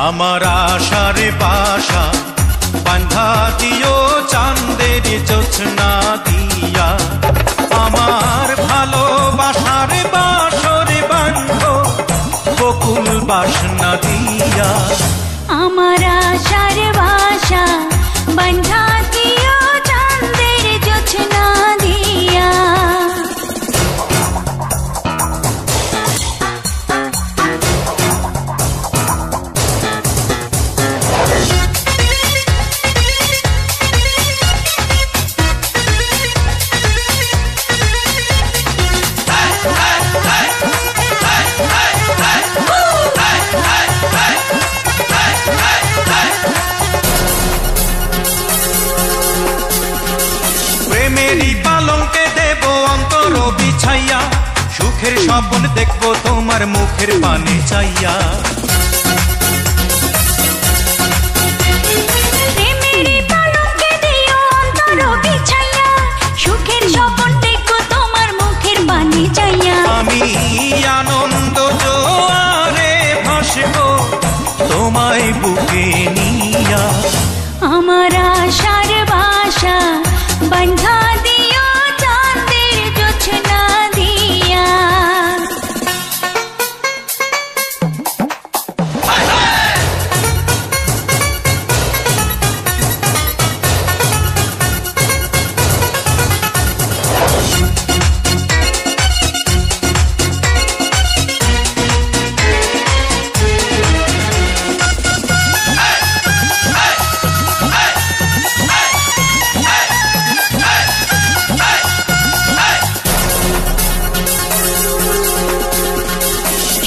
আমার আশার বাসা বাঁধা দিও চাঁদের জোছনা দিয়া, আমার ভালোবাসার বাসর বাঁধো বকুল বাসনা দিয়া। আমার আশার বাসা বাঁধা দিও চাঁদের জোছনা দিয়া। প্রেমেরই পালঙ্কে দেব অন্তর বিছাইয়া, সুখের স্বপ্ন দেখবো তোমার মুখের পানে চাইয়া। প্রেমেরই পালঙ্কে দিও অন্তর বিছাইয়া, সুখের স্বপ্ন দেখবো তোমার মুখের পানে চাইয়া। আমি আনন্দ জোয়ারে ভাসবো তোমায় বুকে নিয়া। আমার আশার বাসা বাঁধা দিও চাঁদের জোছনা দিয়া।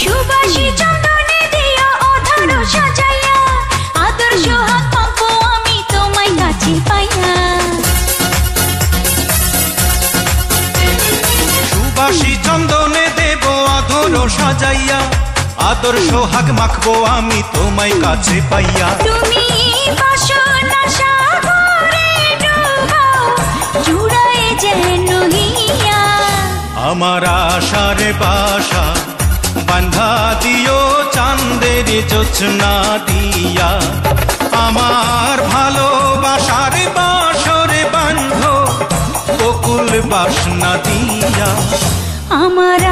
সুবাসী চন্দনে দিও অধর সাজাইয়া, আদর সোহাগ পাবো আমি তোমায় কাছে পাইয়া। সুবাসী চন্দনে দেব আদর সাজাইয়া, আদর সোহাগ মাখবো আমি তোমায় কাছে পাইয়া। তুমি বাসনা সাগরে ডুবাও জুড়ায় যেন হিয়া। আমার আশার বাসা বাঁধা দিও চাঁদের জোছনা দিয়া, আমার ভালোবাসার বাসর বাঁধো বকুল বাসনা দিয়া। আমার